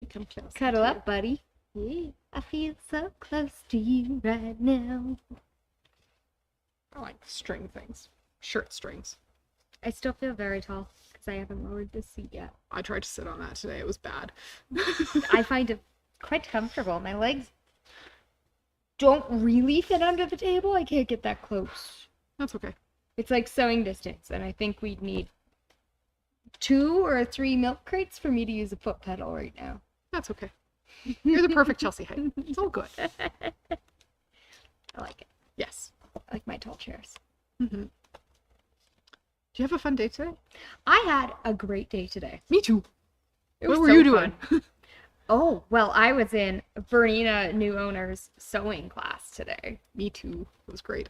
come close. Cuddle up, buddy. Yeah. I feel so close to you right now. I like string things. Shirt strings. I still feel very tall because I haven't lowered the seat yet. I tried to sit on that today. It was bad. I find it quite comfortable. My legs don't really fit under the table. I can't get that close. That's okay. It's like sewing distance, and I think we'd need 2 or 3 milk crates for me to use a foot pedal right now. That's okay. You're the perfect Chelsea height. It's all good. I like it. Yes. I like my tall chairs. Mm-hmm. Do you have a fun day today? I had a great day today. Me too. What were you doing? Oh, well, I was in Bernina New Owners sewing class today. Me too. It was great.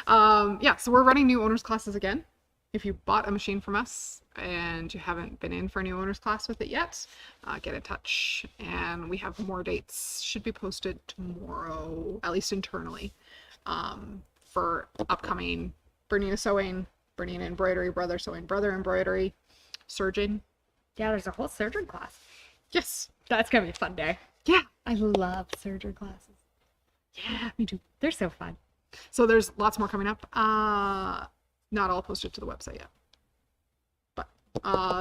Yeah, so we're running new owners classes again. If you bought a machine from us and you haven't been in for a new owners class with it yet, get in touch. And we have more dates. Should be posted tomorrow, at least internally, for upcoming Bernina Sewing, Bernina Embroidery, Brother Sewing, Brother Embroidery, Surgeon. Yeah, there's a whole surgery class. Yes. That's gonna be a fun day. Yeah. I love surgery classes. Yeah, me too. They're so fun. So there's lots more coming up. Not all posted to the website yet. But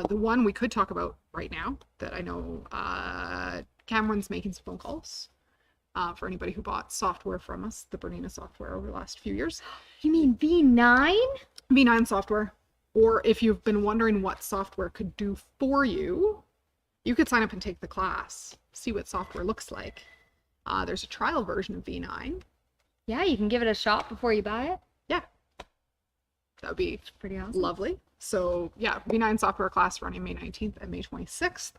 the one we could talk about right now that I know Cameron's making some phone calls for anybody who bought software from us, the Bernina software over the last few years. You mean V9? V9 software. Or if you've been wondering what software could do for you, you could sign up and take the class, see what software looks like. There's a trial version of V9. Yeah, you can give it a shot before you buy it. Yeah. That would be Pretty awesome. lovely. So yeah, V9 software class running May 19th and May 26th.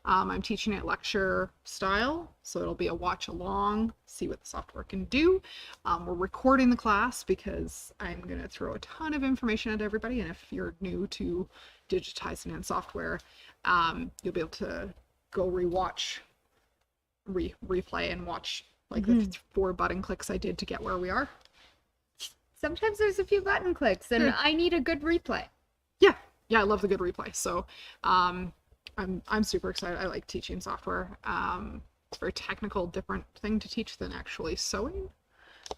I'm teaching it lecture style, so it'll be a watch along, see what the software can do. We're recording the class because I'm going to throw a ton of information at everybody, and if you're new to digitizing in software, you'll be able to go rewatch, replay and watch like the 4 button clicks I did to get where we are. Sometimes there's a few button clicks, and I need a good replay. Yeah, I love the good replay. So I'm super excited. I like teaching software. It's a very technical, different thing to teach than actually sewing.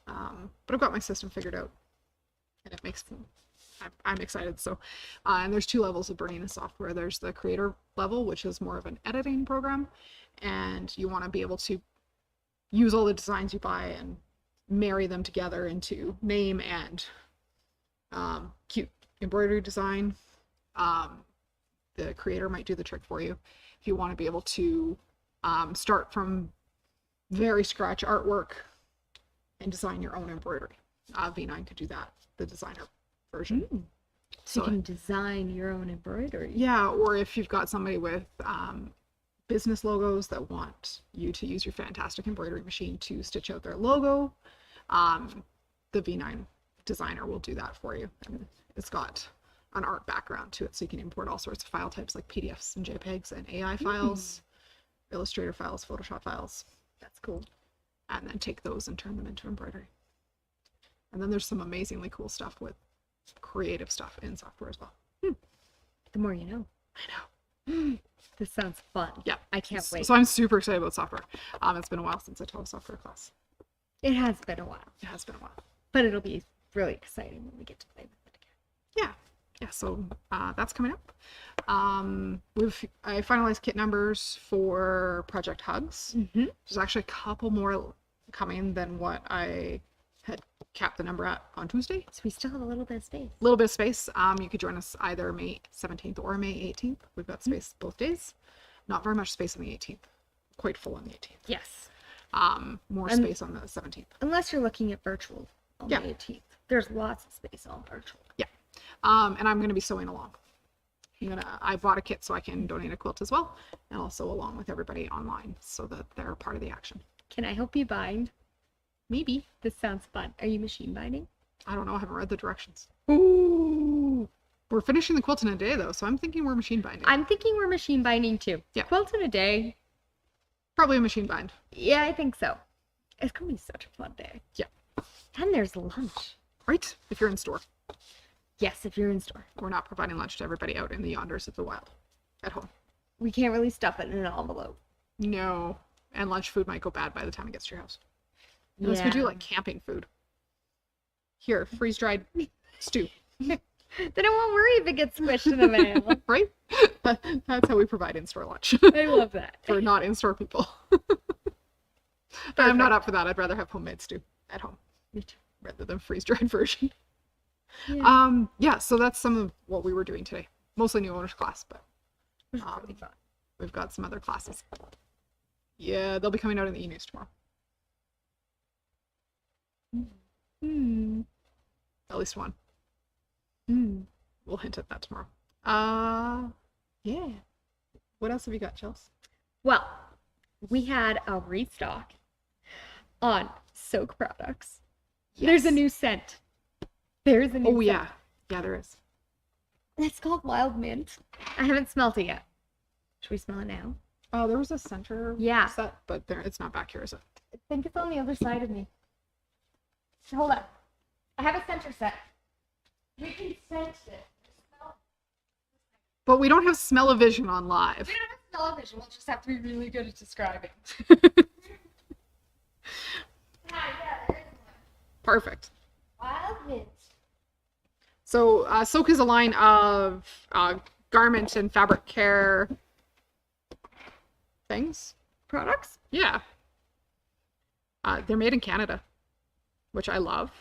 But I've got my system figured out, and it makes I'm excited. So and there's 2 levels of Bernina software. There's the creator level, which is more of an editing program, and you want to be able to use all the designs you buy and marry them together into name and cute embroidery design. The creator might do the trick for you. If you want to be able to start from very scratch artwork and design your own embroidery, V9 could do that, the designer version. So you can design your own embroidery. Yeah, or if you've got somebody with business logos that want you to use your fantastic embroidery machine to stitch out their logo, the V9 designer will do that for you. And it's got an art background to it, so you can import all sorts of file types like PDFs and JPEGs and AI files, Illustrator files, Photoshop files. That's cool. And then take those and turn them into embroidery. And then there's some amazingly cool stuff with creative stuff in software as well. The more you know. I know. This sounds fun. Yeah. I can't wait. So I'm super excited about software. It's been a while since I taught a software class. It has been a while. It has been a while. But it'll be really exciting when we get to play with it again. Yeah, so that's coming up. I finalized kit numbers for Project Hugs. There's actually a couple more coming than what I had capped the number at on Tuesday. So we still have a little bit of space. A little bit of space. You could join us either May 17th or May 18th. We've got space both days. Not very much space on the 18th. Quite full on the 18th. Yes. More space on the 17th. Unless you're looking at virtual on the 18th. There's lots of space on virtual. Yeah. And I'm going to be sewing along. I bought a kit so I can donate a quilt as well, and I'll sew along with everybody online so that they're part of the action. Can I help you bind? Maybe. This sounds fun. Are you machine binding? I don't know. I haven't read the directions. Ooh. We're finishing the quilt in a day, though, so I'm thinking we're machine binding. I'm thinking we're machine binding, too. Yeah. Quilt in a day. Probably a machine bind. Yeah, I think so. It's going to be such a fun day. Yeah. And there's lunch. Right? If you're in store. Yes, if you're in store. We're not providing lunch to everybody out in the yonders of the wild. At home. we can't really stuff it in an envelope. No. And lunch food might go bad by the time it gets to your house. Unless we do like camping food. Here, freeze-dried stew. Then I won't worry if it gets squished in the mail. Right? That's how we provide in-store lunch. I love that. For not in-store people. But I'm not up for that. I'd rather have homemade stew at home. Me too. Rather than freeze-dried version. Yeah. Yeah, so that's some of what we were doing today. Mostly new owners class, but It was really fun. we've got some other classes. Yeah, they'll be coming out in the e-news tomorrow. At least one. We'll hint at that tomorrow. Yeah. What else have you got, Chels? Well, we had a restock on soak products. There's a new scent. There's a new scent. Yeah. Yeah, there is. It's called Wild Mint. I haven't smelled it yet. Should we smell it now? Oh, there was a center set, but it's not back here, is it? I think it's on the other side of me. Hold on. I have a center set. We can sense it. But we don't have smell-o-vision on live. We don't have smell-o-vision. We'll just have to be really good at describing. Perfect. Wild Mint. So Soak is a line of garment and fabric care things. Products? Yeah. They're made in Canada, which I love.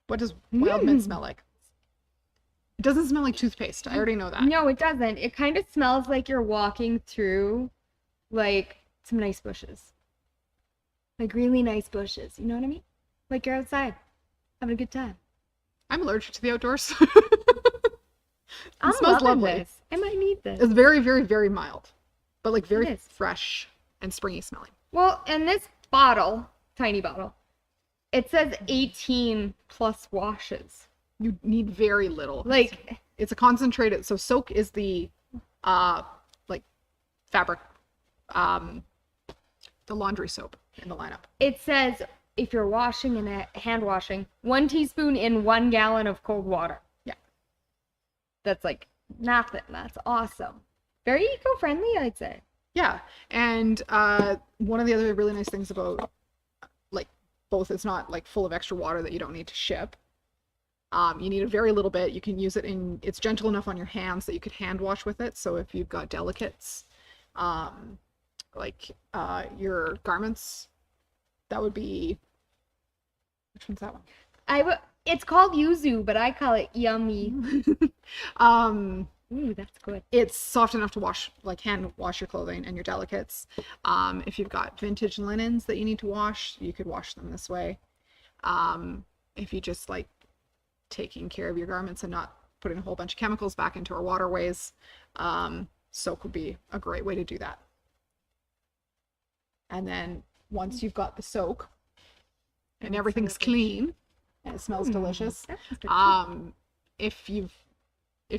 What does Wild Mint smell like? It doesn't smell like toothpaste. I already know that. No, it doesn't. It kind of smells like you're walking through, like, some nice bushes. Like, really nice bushes. You know what I mean? Like, you're outside, having a good time. I'm allergic to the outdoors. I'm smells loving lovely. this. I might need this. It's very, very, very mild, but like very It is. fresh and springy smelling. Well, in this bottle, tiny bottle, it says 18 plus washes. You need very little. Like, it's a concentrated. So Soak is the like fabric, the laundry soap in the lineup. it says if you're washing in a hand washing, 1 teaspoon in 1 gallon of cold water. Yeah. That's like nothing. That's awesome. Very eco-friendly, I'd say. Yeah, and one of the other really nice things about like both, it's not like full of extra water that you don't need to ship. You need a very little bit. You can use it in, it's gentle enough on your hands that you could hand wash with it. So if you've got delicates, like your garments, that would be, which one's that one? It's called yuzu, but I call it yummy. Ooh, that's good. It's soft enough to wash, like hand wash your clothing and your delicates. If you've got vintage linens that you need to wash, you could wash them this way. If you just like taking care of your garments and not putting a whole bunch of chemicals back into our waterways, Soak would be a great way to do that. And then once you've got the soak and everything's clean and it smells delicious, if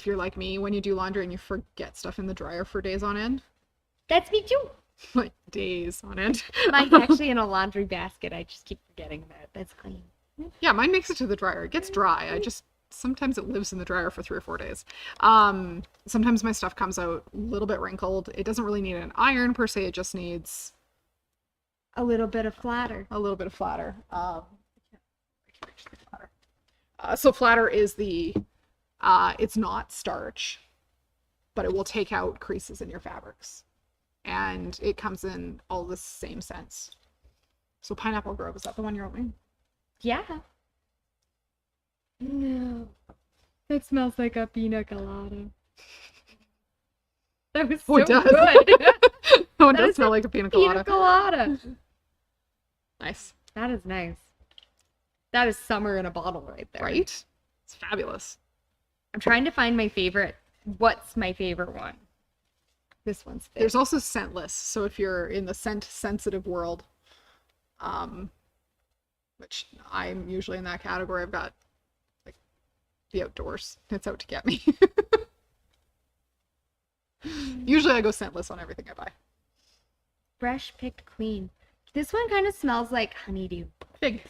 you're like me, when you do laundry and you forget stuff in the dryer for days on end, That's me too. like days on end. Mine's actually in a laundry basket. I just keep forgetting that. That's clean. Yeah, mine makes it to the dryer. It gets dry. Sometimes it lives in the dryer for 3 or 4 days. Sometimes my stuff comes out a little bit wrinkled. It doesn't really need an iron per se. It just needs A little bit of flatter. a little bit of flatter. I can't reach the flatter. So flatter is it's not starch, but it will take out creases in your fabrics. And it comes in all the same scents. So Pineapple Grove, is that the one you're opening? Yeah. No. That smells like a pina colada. That was so Oh, it does. good. Oh, it That does is smell a like a pina colada. Pina colada. Nice. That is nice. That is summer in a bottle right there. Right? It's fabulous. I'm trying to find my favorite. What's my favorite one? This one's thick. There's also scentless. So if you're in the scent sensitive world, which I'm usually in that category, I've got like the outdoors. It's out to get me. Usually I go scentless on everything I buy. Fresh picked clean. This one kind of smells like honeydew. Fig.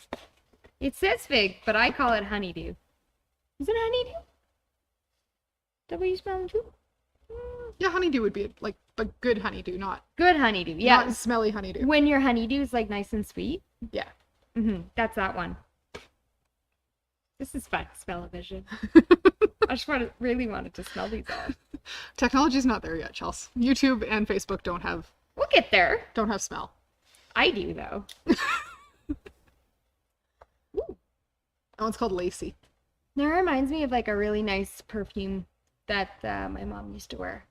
It says fig, but I call it honeydew. Is it honeydew? that what you smell too? Yeah, honeydew would be like, but good honeydew, not Good honeydew. Yeah. not smelly honeydew. When your honeydew is like nice and sweet. Yeah. That's that one. This is fun. Smell-o-vision. I just really wanted to smell these all. Technology's not there yet, Chelsea. YouTube and Facebook don't have We'll get there. smell. I do though. That one's called Lacy. That reminds me of like a really nice perfume that my mom used to wear.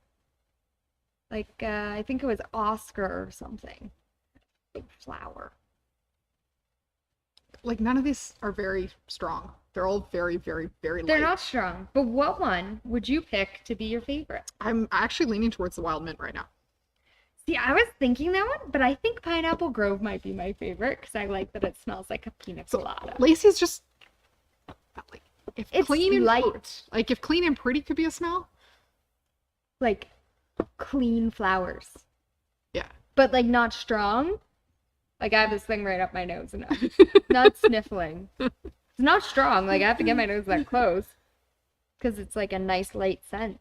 Like I think it was Oscar or something. Big flower. Like none of these are very strong. They're all very, very, very light. They're not strong. But what one would you pick to be your favorite? I'm actually leaning towards the Wild Mint right now. See, I was thinking that one, but I think Pineapple Grove might be my favorite because I like that it smells like a pina colada. Lacy's just like if It's clean and light. like if clean and pretty could be a smell. Like clean flowers. Yeah. But like not strong. Like I have this thing right up my nose and I'm not sniffling. It's not strong. Like I have to get my nose that close because it's like a nice light scent.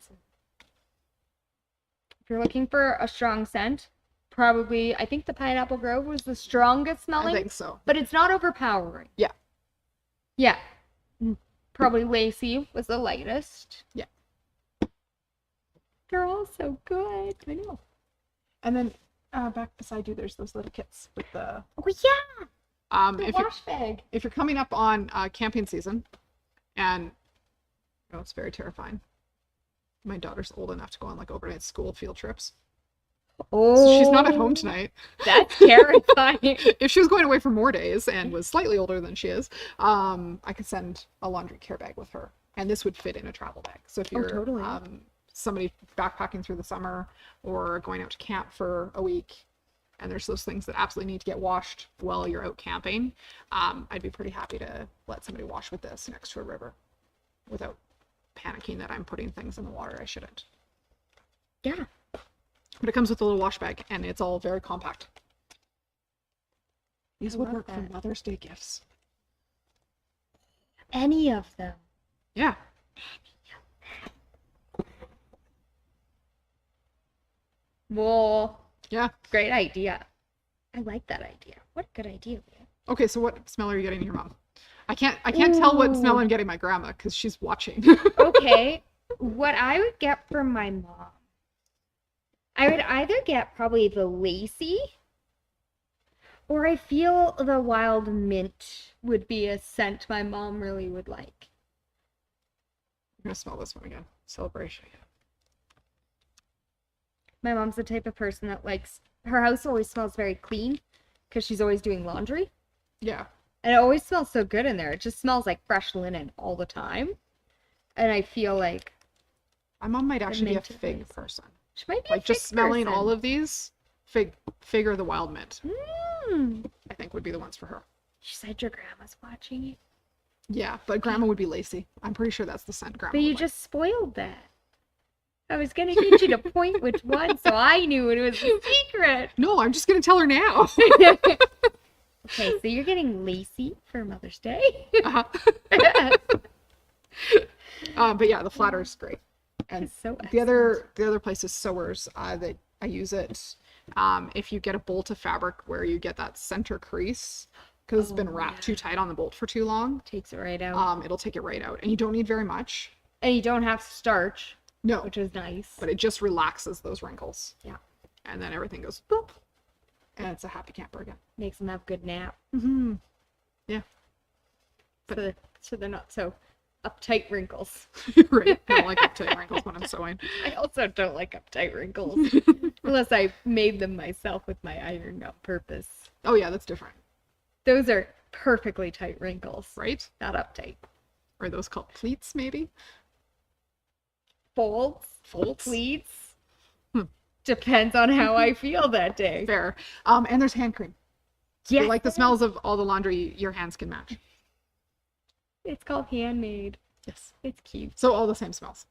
If you're looking for a strong scent, probably I think the Pineapple Grove was the strongest smelling. I think so. But it's not overpowering. Yeah. Yeah. Probably Lacy was the lightest. Yeah. They're all so good. I know. And then back beside you, there's those little kits with the Oh yeah. The if wash bag. you're coming up on camping season, and it's very terrifying. My daughter's old enough to go on like overnight school field trips. Oh. So she's not at home tonight. That's terrifying. If she was going away for more days and was slightly older than she is, I could send a laundry care bag with her, and this would fit in a travel bag. So if you're totally. Somebody backpacking through the summer or going out to camp for a week, and there's those things that absolutely need to get washed while you're out camping, I'd be pretty happy to let somebody wash with this next to a river without panicking that I'm putting things in the water I shouldn't. Yeah. But it comes with a little wash bag, and it's all very compact. These would love work for that. Mother's Day gifts. Any of them. Yeah. Well, Yeah. great idea. I like that idea. What a good idea, man. Okay, so what smell are you getting your mom? I can't tell what smell Ooh. I'm getting my grandma because she's watching. Okay, what I would get from my mom, I would either get probably the Lacy, or I feel the Wild Mint would be a scent my mom really would like. I'm gonna smell this one again. Celebration. My mom's the type of person that likes, her house always smells very clean because she's always doing laundry. Yeah. And it always smells so good in there. It just smells like fresh linen all the time. And I feel like My mom might actually be a mint fig is- person. she might be Like a just fig smelling person. all of these, fig or the Wild Mint, Mm. I think would be the ones for her. She said your grandma's watching you. Yeah, but grandma would be Lacy. I'm pretty sure that's the scent grandma But you would like. just spoiled that. I was gonna get you to point which one, so I knew it was a secret. No, I'm just gonna tell her now. Okay, so you're getting Lacy for Mother's Day. Uh-huh. But yeah, the flatter's great. And It's so the other place is sewers that I use it. If you get a bolt of fabric where you get that center crease because it's been Oh, wrapped yeah. too tight on the bolt for too long, takes it right out. it'll take it right out, and you don't need very much. And you don't have to starch, No, which is nice. but it just relaxes those wrinkles. Yeah. And then everything goes boop, and it's a happy camper again. Makes them have a good nap. Mm-hmm. Yeah. So they're not so uptight wrinkles. Right. I don't like uptight wrinkles when I'm sewing. I also don't like uptight wrinkles. Unless I made them myself with my iron on purpose. Oh yeah, that's different, Those are perfectly tight wrinkles. right? Not uptight. Are those called pleats, maybe? Folds, Folds? pleats. Hmm. Depends on how I feel that day. Fair. And there's hand cream. If Yes. you like the smells of all the laundry your hands can match. It's called handmade. Yes. It's cute. So all the same smells.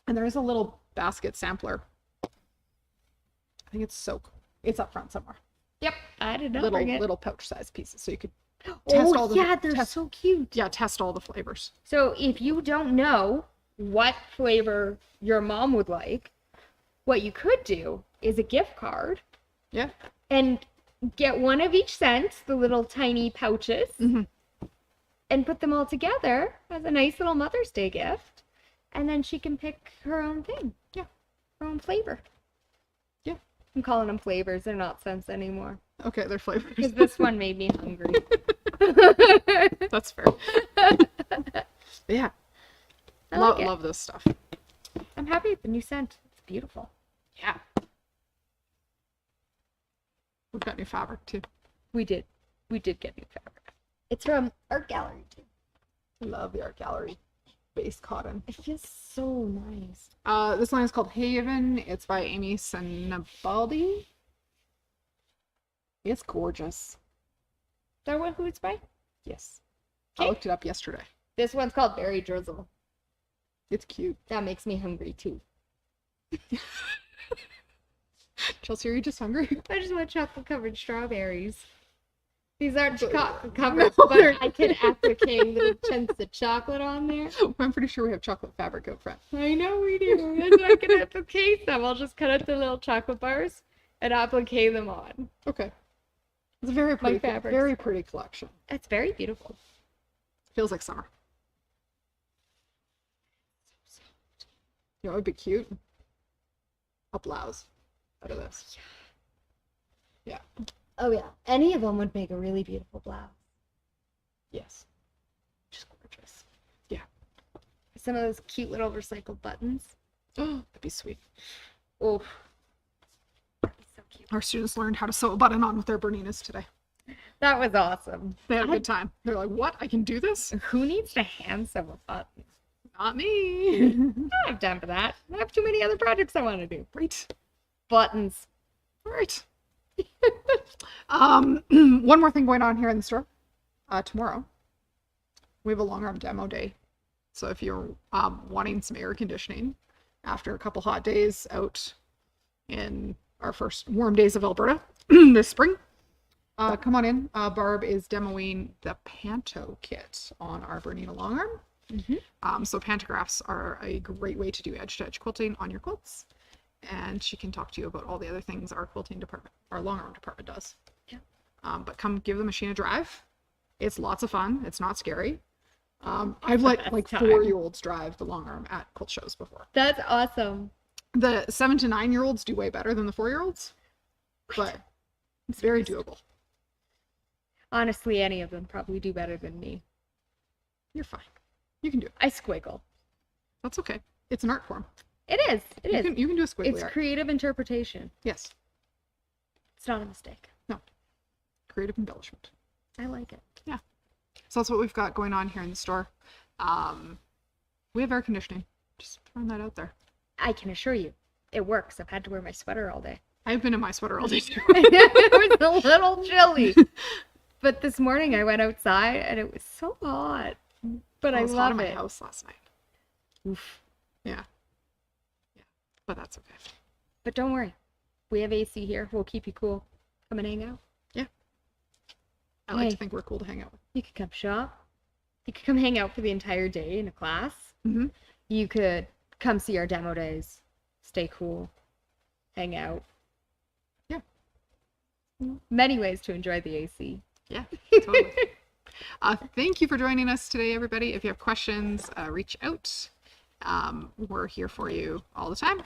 And there is a little basket sampler. I think it's soap. It's up front somewhere. Yep. I did not Little bring it. little pouch size pieces, so you could Oh, all the- yeah, they're test- so cute. test all the flavors. So if you don't know what flavor your mom would like, what you could do is a gift card Yeah. and get one of each scent, the little tiny pouches, and put them all together as a nice little Mother's Day gift. And then she can pick her own thing. Yeah. Her own flavor. Yeah. I'm calling them flavors. They're not scents anymore. Okay, they're flavors. Because this one made me hungry. That's fair. Yeah. I like it. Love this stuff. I'm happy with the new scent. It's beautiful. Yeah. We've got new fabric too. We did get new fabric. It's from Art Gallery too. Love the Art Gallery base cotton. It feels so nice. This line is called Haven. It's by Amy Sinabaldi. It's gorgeous. Is that what who it's by? Yes. Okay. I looked it up yesterday. This one's called Berry Drizzle. It's cute. That makes me hungry too. Chelsea, are you just hungry? I just want chocolate covered strawberries. These aren't chocolate covered, No, but they're- I can applique little chunks of chocolate on there. I'm pretty sure we have chocolate fabric out front. I know we do. That's why I can applique them. I'll just cut out the little chocolate bars and applique them on. Okay. It's a very pretty, fabrics. very pretty collection. It's very beautiful. Feels like summer. You know, it'd be cute. A blouse out of this. Yeah. Oh yeah, any of them would make a really beautiful blouse. Yes. Just gorgeous. Some of those cute little recycled buttons. Oh, that'd be sweet. Oh, so cute. Our students learned how to sew a button on with their Berninas today. That was awesome. They had a good time. They're like, what? I can do this? Who needs to hand sew a button? Not me. I don't have time for that. I have too many other projects I want to do. Right. Buttons. Right. One more thing going on here in the store. Tomorrow, we have a long arm demo day. So if you're wanting some air conditioning after a couple hot days out in our first warm days of Alberta this spring, come on in. Barb is demoing the Panto kit on our Bernina long arm. So pantographs are a great way to do edge-to-edge quilting on your quilts. And she can talk to you about all the other things our quilting department, our long arm department does. Yeah. But come give the machine a drive. It's lots of fun. It's not scary. I've let like time. 4-year-olds drive the long arm at quilt shows before. That's awesome. The 7 to 9-year-olds do way better than the 4-year-olds, but it's very doable. Honestly, any of them probably do better than me. You're fine. You can do it. I squiggle. That's okay. It's an art form. It is. It is. You can do a squiggly It's art. creative interpretation. Yes. It's not a mistake. Creative embellishment. I like it. So that's what we've got going on here in the store. We have air conditioning. Just throwing that out there. I can assure you, it works. I've had to wear my sweater all day. I've been in my sweater all day too. It was a little chilly. But this morning I went outside and it was so hot. But I was hot in love my it. house last night. Oof. Yeah. But that's okay. But don't worry. We have AC here. We'll keep you cool. Come and hang out. I like to Hey. think we're cool to hang out with. You could come shop. You could come hang out for the entire day in a class. Mhm. You could come see our demo days. Stay cool. Hang out. Yeah. Many ways to enjoy the AC. Yeah, totally. Thank you for joining us today, everybody. If you have questions, reach out. We're here for you all the time.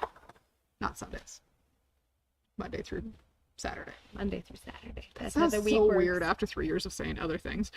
Not Sundays. Monday through Saturday. Monday through Saturday. That's Sounds how the week so works. weird after 3 years of saying other things.